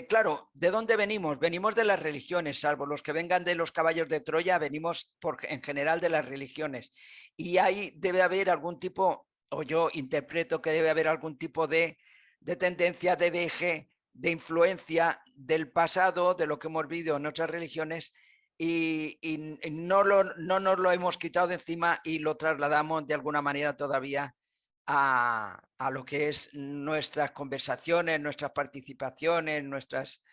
Claro, ¿de dónde venimos? Venimos de las religiones, salvo los que vengan de los caballos de Troya, venimos en general de las religiones. Y ahí debe haber algún tipo, o yo interpreto que debe haber algún tipo de tendencia, de deje, de influencia del pasado, de lo que hemos vivido en otras religiones, y no nos lo hemos quitado de encima y lo trasladamos de alguna manera todavía a lo que es nuestras conversaciones, nuestras participaciones, nuestros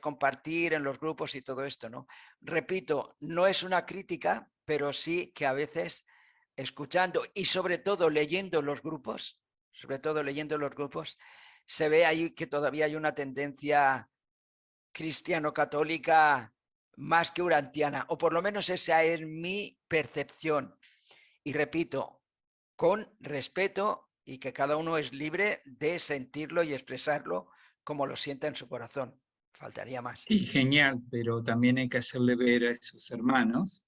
compartir en los grupos y todo esto, ¿no? Repito, no es una crítica, pero sí que a veces escuchando y sobre todo leyendo los grupos, se ve ahí que todavía hay una tendencia cristiano-católica más que urantiana, o por lo menos esa es mi percepción. Y repito, con respeto, y que cada uno es libre de sentirlo y expresarlo como lo sienta en su corazón. Faltaría más. Y genial, pero también hay que hacerle ver a esos hermanos,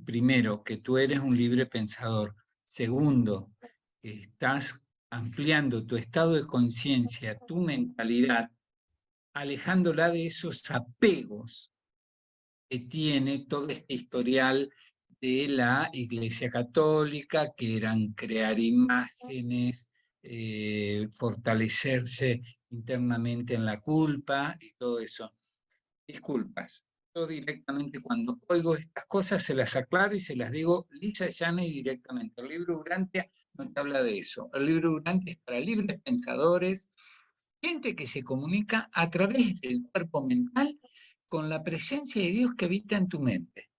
primero, que tú eres un libre pensador. Segundo, que estás ampliando tu estado de conciencia, tu mentalidad, alejándola de esos apegos que tiene todo este historial de la Iglesia Católica, que eran crear imágenes, fortalecerse internamente en la culpa y todo eso. Disculpas. Yo directamente cuando oigo estas cosas se las aclaro y se las digo lisa, llana y directamente. El libro Urantia no te habla de eso. El libro Urantia es para libres pensadores, gente que se comunica a través del cuerpo mental con la presencia de Dios que habita en tu mente.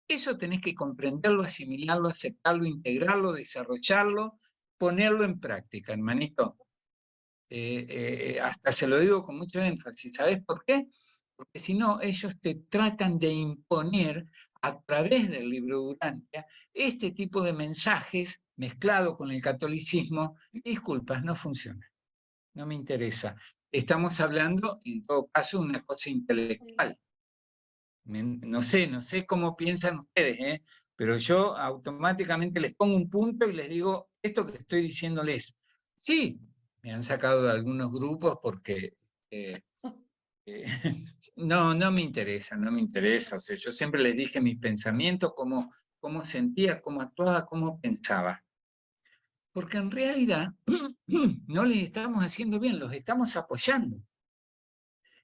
Eso tenés que comprenderlo, asimilarlo, aceptarlo, integrarlo, desarrollarlo, ponerlo en práctica, hermanito. Hasta se lo digo con mucho énfasis. ¿Sabes por qué? Porque si no, ellos te tratan de imponer a través del libro Urantia este tipo de mensajes mezclado con el catolicismo. Disculpas, no funciona. No me interesa. Estamos hablando, en todo caso, de una cosa intelectual. No sé cómo piensan ustedes, pero yo automáticamente les pongo un punto y les digo esto que estoy diciéndoles. Sí, me han sacado de algunos grupos porque no me interesa, no me interesa. O sea, yo siempre les dije mis pensamientos, cómo sentía, cómo actuaba, cómo pensaba. Porque en realidad no les estamos haciendo bien, los estamos apoyando.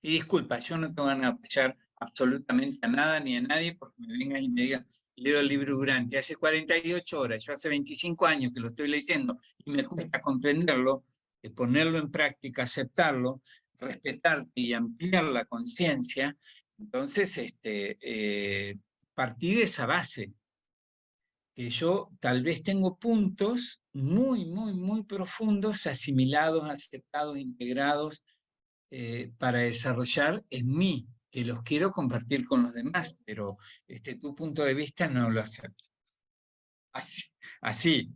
Y disculpa, yo no te van a apoyar absolutamente a nada ni a nadie porque me vengan y me digan, leo el libro Durante, hace 48 horas, yo hace 25 años que lo estoy leyendo y me cuesta comprenderlo, ponerlo en práctica, aceptarlo, respetarte y ampliar la conciencia. Entonces, partí de esa base, que yo tal vez tengo puntos muy profundos, asimilados, aceptados, integrados, para desarrollar en mí, que los quiero compartir con los demás, pero tu punto de vista no lo acepto. Así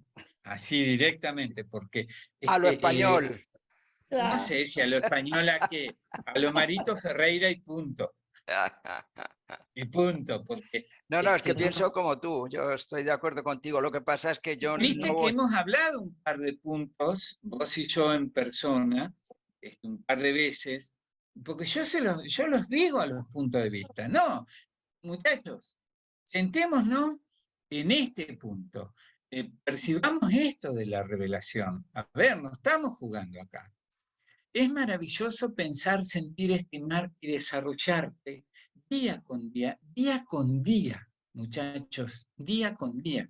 directamente, porque... A lo español. No sé si a lo español a qué, a lo Marito Ferreira y punto. Y punto, porque... No, es que pienso como tú, yo estoy de acuerdo contigo, lo que pasa es que yo Viste no que voy... hemos hablado un par de puntos, vos y yo en persona, un par de veces, porque yo los digo a los puntos de vista. No, muchachos, sentémonos en este punto, percibamos esto de la revelación. A ver, no estamos jugando acá. Es maravilloso pensar, sentir, estimar y desarrollarte día con día, muchachos, día con día,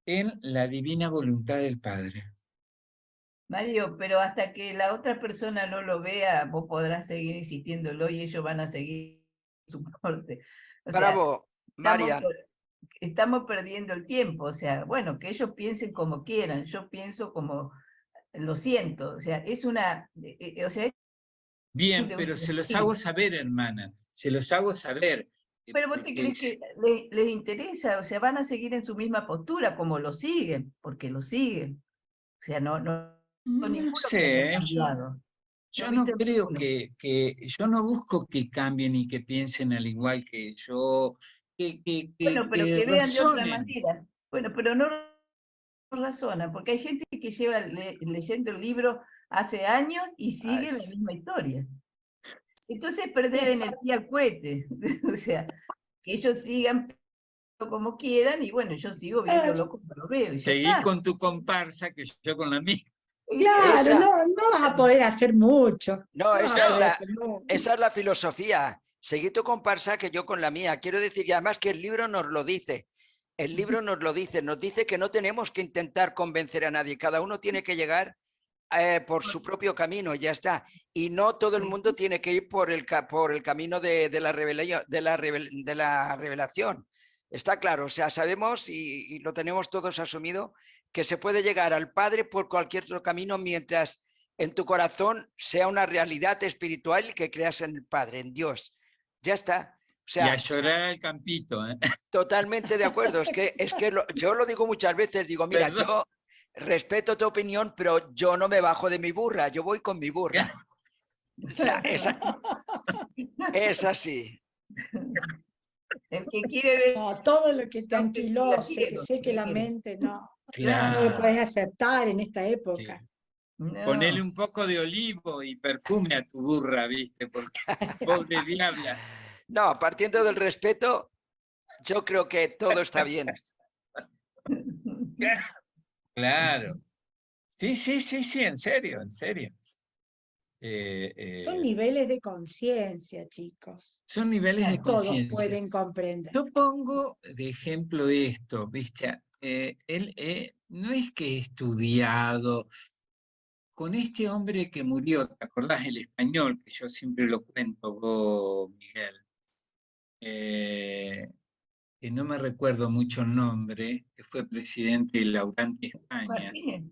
en la divina voluntad del Padre. Mario, pero hasta que la otra persona no lo vea, vos podrás seguir insistiéndolo y ellos van a seguir su corte. O Bravo, sea, Marian. estamos perdiendo el tiempo. O sea, bueno, que ellos piensen como quieran, yo pienso como lo siento. O sea, es una... o sea, bien, pero se los hago saber, hermana, se los hago saber. Pero vos te crees que les interesa, o sea, van a seguir en su misma postura como lo siguen, porque lo siguen. O sea, no sé, yo no creo que yo no busco que cambien y que piensen al igual que yo, bueno, pero que vean de otra razonen. manera. Bueno, pero no razonan, porque hay gente que lleva leyendo el libro hace años y sigue la misma historia. Entonces perder energía al cohete. O sea, que ellos sigan como quieran y bueno, yo sigo viéndolo como lo veo. Y ya Seguí está. con tu comparsa que yo con la mía. Claro, no vas a poder hacer mucho. No, esa es la filosofía. Seguí tu comparsa que yo con la mía. Quiero decir, y además que el libro nos lo dice. El libro nos dice que no tenemos que intentar convencer a nadie. Cada uno tiene que llegar por su propio camino, ya está. Y no todo el mundo tiene que ir por el camino de la revelación. Está claro, o sea, sabemos y lo tenemos todos asumido que se puede llegar al Padre por cualquier otro camino mientras en tu corazón sea una realidad espiritual que creas en el Padre, en Dios. Ya está. O sea, y a llorar al campito. Totalmente de acuerdo. Es que yo lo digo muchas veces, digo, mira, yo respeto tu opinión, pero yo no me bajo de mi burra, yo voy con mi burra. O sea, es así. El que quiere ver No, todo lo que te no, que siga anquilose, que ciego, seque la ciego. mente, no, no lo Claro. puedes aceptar en esta época. No, Ponele un poco de olivo y perfume a tu burra, ¿viste? Porque pobre diabla. No, partiendo del respeto, yo creo que todo está bien. Claro. Sí, sí, sí, sí, en serio, en serio. Son niveles de conciencia, chicos. Son niveles de No todos conciencia. pueden comprender. Yo pongo de ejemplo esto, ¿viste? Él no es que he estudiado con este hombre que murió, ¿te acordás? El español, que yo siempre lo cuento, vos, Miguel, que no me recuerdo mucho el nombre, que fue presidente de la Urantia España, Martínez.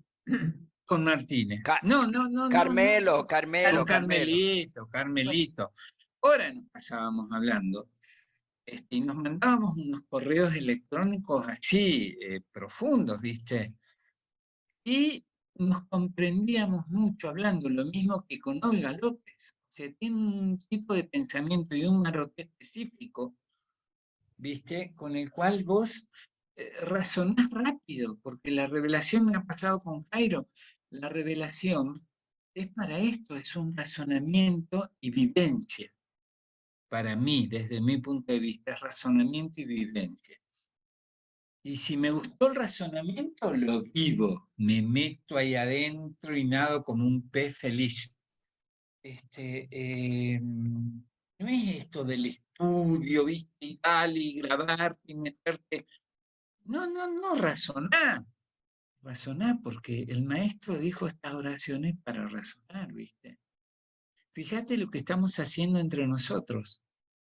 con Martínez. Ca- No, no, no, no, Carmelo, no. Carmelo, Con Carmelo. Carmelito. Ahora nos pasábamos hablando. Y nos mandábamos unos correos electrónicos así, profundos, ¿viste? Y nos comprendíamos mucho hablando, lo mismo que con Olga López. O sea, tiene un tipo de pensamiento y un marote específico, ¿viste? Con el cual vos razonás rápido, porque la revelación me ha pasado con Jairo. La revelación es para esto, es un razonamiento y vivencia. Para mí, desde mi punto de vista, es razonamiento y vivencia. Y si me gustó el razonamiento, lo vivo, me meto ahí adentro y nado como un pez feliz. No es esto del estudio, ¿viste? Y tal, y grabarte y meterte. No, no, no, razoná. Razoná, porque el maestro dijo estas oraciones para razonar, ¿viste? Fíjate lo que estamos haciendo entre nosotros,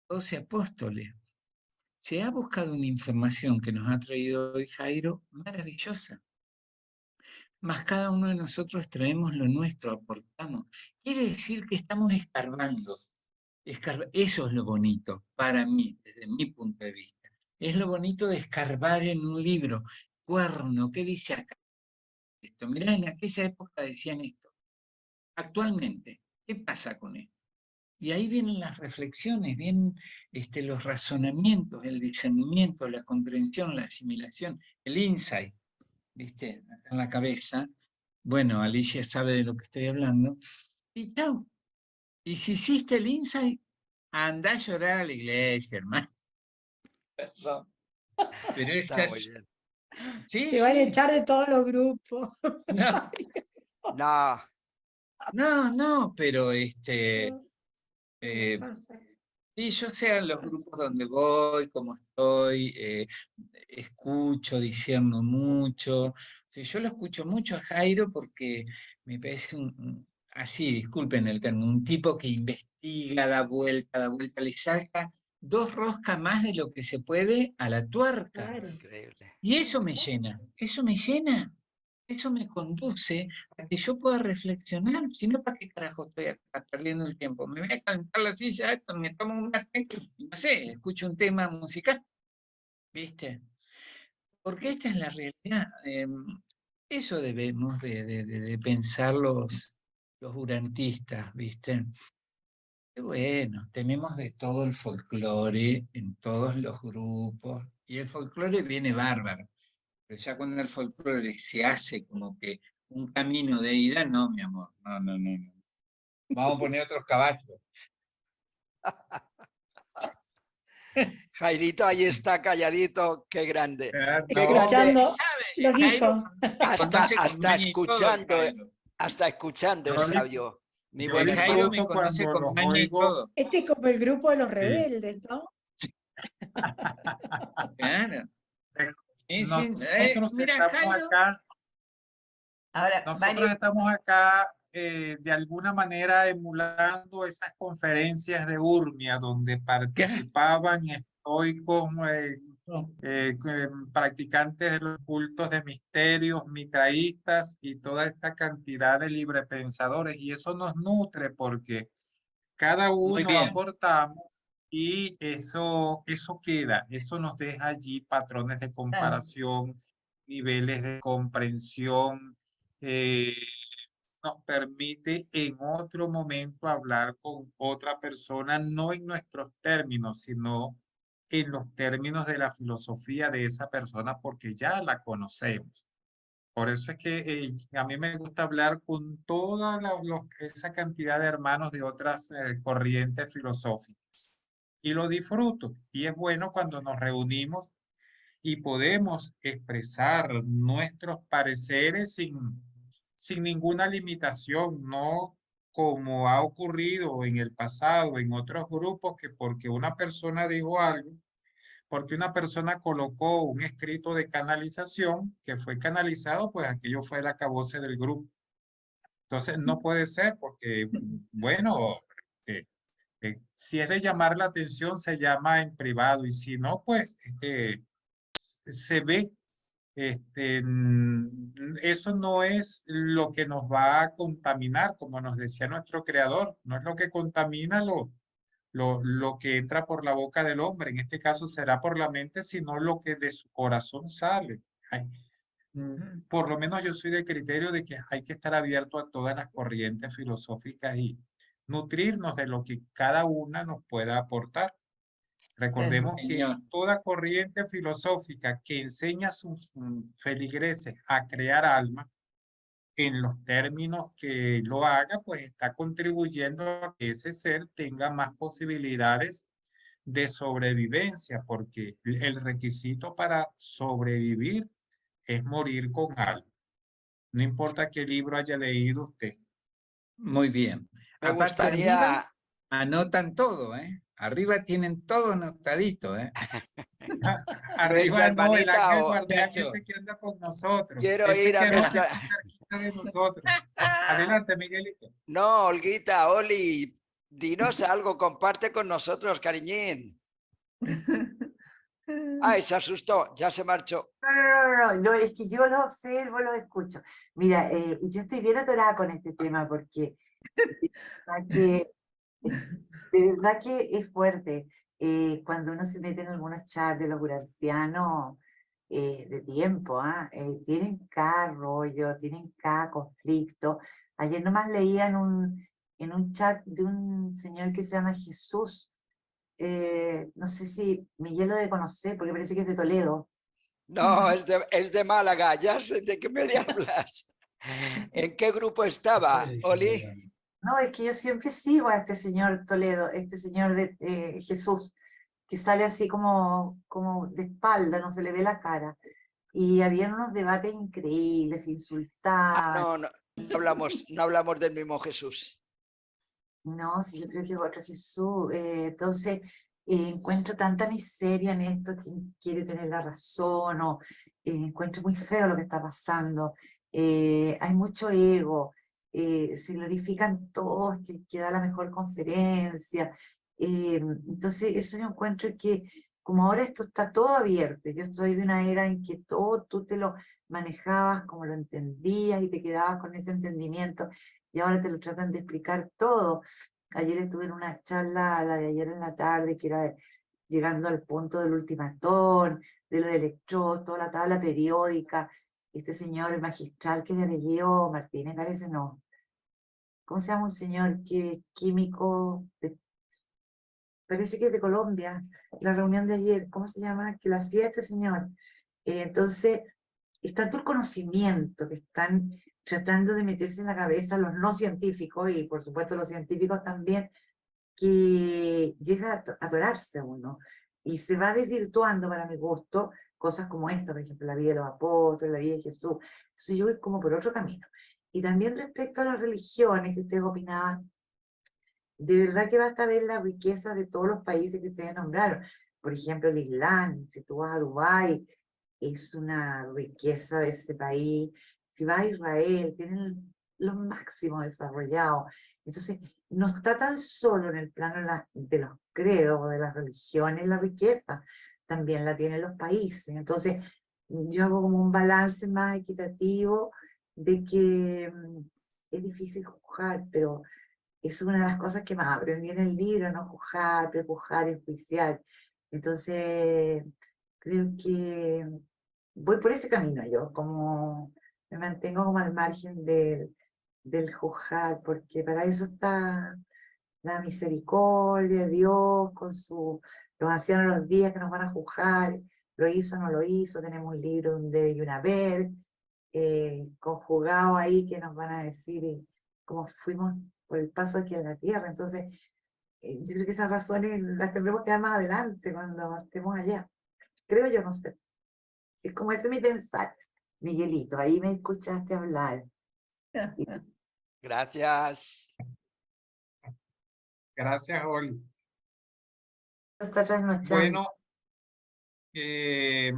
12 apóstoles. Se ha buscado una información que nos ha traído hoy Jairo, maravillosa. Más cada uno de nosotros traemos lo nuestro, aportamos. Quiere decir que estamos escarbando. Eso es lo bonito, para mí, desde mi punto de vista. Es lo bonito de escarbar en un libro. Cuerno, ¿qué dice acá? Esto. Mirá, en aquella época decían esto. Actualmente, ¿qué pasa con esto? Y ahí vienen las reflexiones, vienen los razonamientos, el discernimiento, la comprensión, la asimilación, el insight, ¿viste? Acá en la cabeza. Bueno, Alicia sabe de lo que estoy hablando. Y chau. Y si hiciste el insight, anda a llorar a la iglesia, hermano. Perdón. Pero es Está muy Pues así. bien. Sí, Te van a sí. echar de todos los grupos. No, No, no, no, pero ¿Qué pasa? sí, yo sé a los grupos donde voy, cómo estoy, escucho, discierno mucho. Sí, yo lo escucho mucho a Jairo porque me parece así, disculpen el término, un tipo que investiga, da vuelta, le saca 2 roscas más de lo que se puede a la tuerca. Claro. increíble. Y eso me llena, eso me conduce a que yo pueda reflexionar, si no, ¿para qué carajo estoy acá perdiendo el tiempo? Me voy a calentar la silla, esto, me tomo un mate, y no sé, escucho un tema musical, ¿viste? Porque esta es la realidad. Eso debemos de pensar los urantistas, ¿viste? Que bueno, tenemos de todo el folclore en todos los grupos, y el folclore viene bárbaro. Pero ya cuando el folclore se hace como que un camino de ida, no, mi amor, no, no, no, no. Vamos a poner otros caballos. Jairito ahí está calladito, qué grande. Qué No, grande, Escuchando los Jairo hijos. conoce con hasta maña y todo el escuchando, Jairo. hasta escuchando yo, es dis- sabio, mi yo buen El Jairo hermano. me disfruto conoce cuando con los maña y oigo. todo. Este es como el grupo de los Sí. rebeldes, ¿no? Claro. Sí, sí. Nosotros Mira, estamos Jairo. acá, Ahora, nosotros estamos acá de alguna manera emulando esas conferencias de Urmia donde participaban estoicos, practicantes de los cultos de misterios, mitraístas y toda esta cantidad de librepensadores. Y eso nos nutre porque cada Muy uno bien. aportamos y eso queda, eso nos deja allí patrones de comparación, niveles de comprensión, nos permite en otro momento hablar con otra persona, no en nuestros términos, sino en los términos de la filosofía de esa persona, porque ya la conocemos. Por eso es que a mí me gusta hablar con toda esa cantidad de hermanos de otras corrientes filosóficas. Y lo disfruto. Y es bueno cuando nos reunimos y podemos expresar nuestros pareceres sin ninguna limitación, no como ha ocurrido en el pasado en otros grupos, que porque una persona dijo algo, porque una persona colocó un escrito de canalización que fue canalizado, pues aquello fue el acabose del grupo. Entonces no puede ser porque, bueno, si es de llamar la atención, se llama en privado, y si no, pues se ve. Eso no es lo que nos va a contaminar, como nos decía nuestro creador, no es lo que contamina lo que entra por la boca del hombre, en este caso será por la mente, sino lo que de su corazón sale. Ay, por lo menos yo soy de criterio de que hay que estar abierto a todas las corrientes filosóficas y nutrirnos de lo que cada una nos pueda aportar. Recordemos que Señor. toda corriente filosófica que enseña a sus feligreses a crear alma, en los términos que lo haga, pues está contribuyendo a que ese ser tenga más posibilidades de sobrevivencia, porque el requisito para sobrevivir es morir con alma. No importa qué libro haya leído usted. Muy bien. Me Aparte, gustaría, arriba anotan todo, ¿eh? Arriba tienen todo anotadito, ¿eh? Arriba nuestra no, el hermanita, ángel guardián Muchacho. ese que anda con nosotros, quiero ese ir a que anda nuestra... aquí cerquita de nosotros. Adelante, Miguelito. No, Olguita, Oli, dinos algo, comparte con nosotros, cariñín. Ay, se asustó, ya se marchó. No, es que yo lo observo, lo escucho. Mira, yo estoy bien atorada con este tema porque de verdad que, de verdad que es fuerte. Cuando uno se mete en algunos chats de los urantianos de tiempo, tienen cada rollo, tienen cada conflicto. Ayer nomás leía en un chat de un señor que se llama Jesús. No sé si Miguel lo de conocer, porque parece que es de Toledo. No, es de Málaga, ya sé de qué me hablas. ¿En qué grupo estaba, Oli? No, es que yo siempre sigo a este señor Toledo, este señor de Jesús, que sale así como de espalda, no se le ve la cara. Y había unos debates increíbles, Ah, insultaban. no, no, no hablamos del mismo Jesús. No, si yo creo que es otro Jesús. Entonces, encuentro tanta miseria en esto, que quiere tener la razón, o encuentro muy feo lo que está pasando. Hay mucho ego, se glorifican todos, que da la mejor conferencia. Entonces, eso yo encuentro que, como ahora esto está todo abierto, yo estoy de una era en que todo tú te lo manejabas como lo entendías y te quedabas con ese entendimiento, y ahora te lo tratan de explicar todo. Ayer estuve en una charla, la de ayer en la tarde, que era llegando al punto del ultimatón, de los electrodos, toda la tabla periódica. Este señor magistral, que es de apellido Martínez, parece, no. ¿Cómo se llama un señor que es químico? Parece que es de Colombia. La reunión de ayer, ¿cómo se llama? Que la hacía este señor. Entonces, es tanto el conocimiento que están tratando de meterse en la cabeza los no científicos, y por supuesto los científicos también, que llega a atorarse a uno y se va desvirtuando, para mi gusto, cosas como esta, por ejemplo, la vida de los apóstoles, la vida de Jesús. Entonces yo voy como por otro camino. Y también respecto a las religiones que ustedes opinaban, de verdad que basta ver la riqueza de todos los países que ustedes nombraron. Por ejemplo, el Islam, si tú vas a Dubái, es una riqueza de ese país. Si vas a Israel, tienen lo máximo desarrollado. Entonces, no está tan solo en el plano de los credos o de las religiones la riqueza, también la tienen los países. Entonces, yo hago como un balance más equitativo de que es difícil juzgar, pero es una de las cosas que más aprendí en el libro: no juzgar, prejuzgar, enjuiciar. Entonces, creo que voy por ese camino yo, como me mantengo como al margen del juzgar, porque para eso está la misericordia, Dios, con los ancianos de los días que nos van a juzgar, lo hizo o no lo hizo, tenemos un libro, un debe y un haber, conjugado ahí que nos van a decir cómo fuimos por el paso aquí en la tierra. Entonces, yo creo que esas razones las tendremos que dar más adelante cuando estemos allá. Creo yo, no sé. Es como ese mi pensar. Miguelito, ahí me escuchaste hablar. Gracias. Gracias, Oli. Está trasnochando. Bueno, ¿qué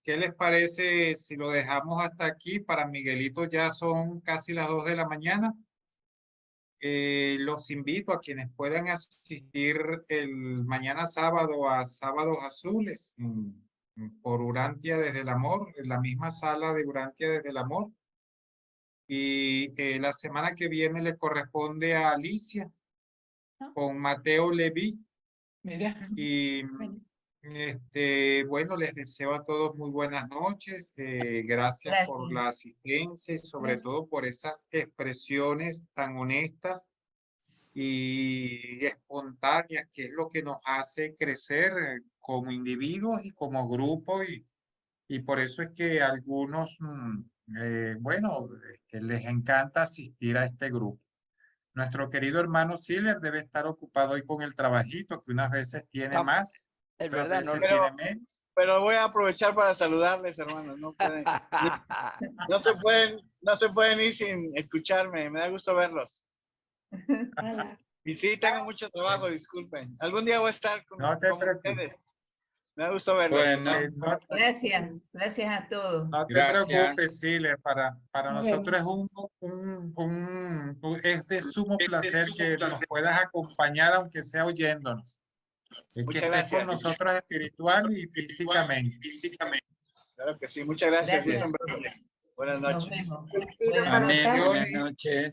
les parece si lo dejamos hasta aquí? Para Miguelito ya son casi las 2 de la mañana. Los invito a quienes puedan asistir el mañana sábado a Sábados Azules por Urantia desde el Amor, en la misma sala de Urantia desde el Amor. Y la semana que viene le corresponde a Alicia con Mateo Leví. Mira. Y bueno, les deseo a todos muy buenas noches. Gracias por la asistencia y sobre todo por esas expresiones tan honestas y espontáneas, que es lo que nos hace crecer como individuos y como grupo. Y por eso es que a algunos, bueno, les encanta asistir a este grupo. Nuestro querido hermano Siller debe estar ocupado hoy con el trabajito, que unas veces tiene más, Es otras verdad, no, veces tiene menos. Pero voy a aprovechar para saludarles, hermanos. No se pueden ir sin escucharme. Me da gusto verlos. Nada. Y sí, tengo mucho trabajo, disculpen. Algún día voy a estar con No te preocupes. ustedes. Me da gusto verlos. Bueno, Gracias, gracias a todos. No te Gracias. preocupes, Siller, para Nos nosotros es de sumo placer que nos puedas acompañar, aunque sea oyéndonos. Es Muchas que estés con gracias. nosotros espiritual y físicamente. Claro que sí. Muchas gracias. Gracias. Gusto en verlos. Buenas Nos noches. vemos. Besitos Buenas para amén. todos. Buenas noches.